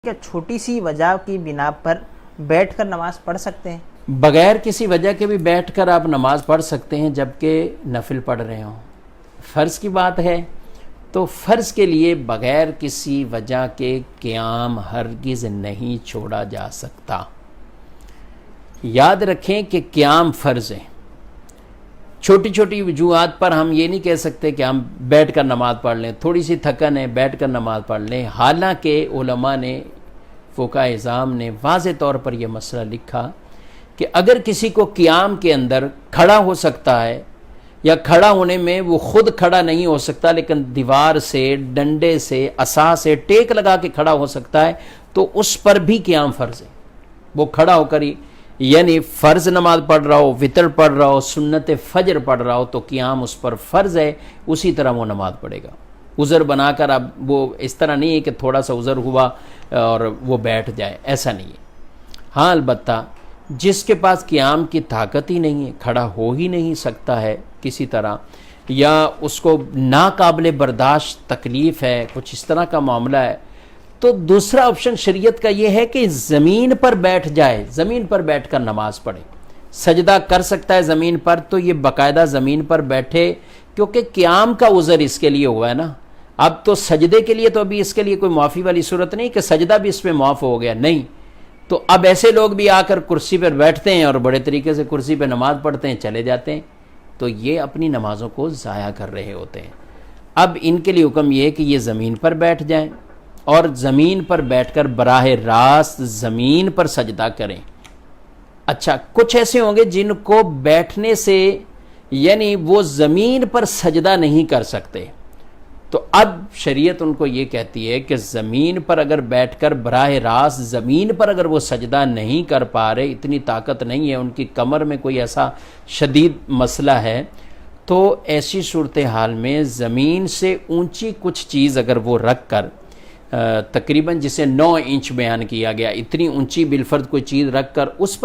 کیا چھوٹی سی وجہ کی بنا پر بیٹھ کر نماز پڑھ سکتے ہیں؟ بغیر کسی وجہ کے بھی بیٹھ کر آپ نماز پڑھ سکتے ہیں جبکہ نفل پڑھ رہے ہوں. فرض کی بات ہے تو فرض کے لیے بغیر کسی وجہ کے قیام ہرگز نہیں چھوڑا جا سکتا. یاد رکھیں کہ قیام فرض ہے. چھوٹی چھوٹی وجوہات پر ہم یہ نہیں کہہ سکتے کہ ہم بیٹھ کر نماز پڑھ لیں، تھوڑی سی تھکن ہے بیٹھ کر نماز پڑھ لیں. حالانکہ علماء نے، فقہاء اعظام نے واضح طور پر یہ مسئلہ لکھا کہ اگر کسی کو قیام کے اندر کھڑا ہو سکتا ہے یا کھڑا ہونے میں وہ خود کھڑا نہیں ہو سکتا لیکن دیوار سے، ڈنڈے سے، عصا سے ٹیک لگا کے کھڑا ہو سکتا ہے تو اس پر بھی قیام فرض ہے. وہ کھڑا ہو کر ہی، یعنی فرض نماز پڑھ رہا ہو، وتر پڑھ رہا ہو، سنت فجر پڑھ رہا ہو تو قیام اس پر فرض ہے، اسی طرح وہ نماز پڑھے گا. عذر بنا کر اب وہ اس طرح نہیں ہے کہ تھوڑا سا عذر ہوا اور وہ بیٹھ جائے، ایسا نہیں ہے. ہاں البتہ جس کے پاس قیام کی طاقت ہی نہیں ہے، کھڑا ہو ہی نہیں سکتا ہے کسی طرح، یا اس کو ناقابل برداشت تکلیف ہے، کچھ اس طرح کا معاملہ ہے، تو دوسرا آپشن شریعت کا یہ ہے کہ زمین پر بیٹھ جائے، زمین پر بیٹھ کر نماز پڑھے. سجدہ کر سکتا ہے زمین پر تو یہ باقاعدہ زمین پر بیٹھے، کیونکہ قیام کا عذر اس کے لیے ہوا ہے نا. اب تو سجدے کے لیے تو ابھی اس کے لیے کوئی معافی والی صورت نہیں کہ سجدہ بھی اس میں معاف ہو گیا، نہیں. تو اب ایسے لوگ بھی آ کر کرسی پر بیٹھتے ہیں اور بڑے طریقے سے کرسی پہ نماز پڑھتے ہیں، چلے جاتے ہیں، تو یہ اپنی نمازوں کو ضائع کر رہے ہوتے ہیں. اب ان کے لیے حکم یہ ہے کہ یہ زمین پر بیٹھ جائیں اور زمین پر بیٹھ کر براہ راست زمین پر سجدہ کریں. اچھا، کچھ ایسے ہوں گے جن کو بیٹھنے سے، یعنی وہ زمین پر سجدہ نہیں کر سکتے، تو اب شریعت ان کو یہ کہتی ہے کہ زمین پر اگر بیٹھ کر براہ راست زمین پر اگر وہ سجدہ نہیں کر پا رہے، اتنی طاقت نہیں ہے، ان کی کمر میں کوئی ایسا شدید مسئلہ ہے، تو ایسی صورتحال میں زمین سے اونچی کچھ چیز اگر وہ رکھ کر، تقریباً جسے 9 انچ بیان کیا گیا، اتنی اونچی بالفرض کوئی چیز رکھ کر اس پر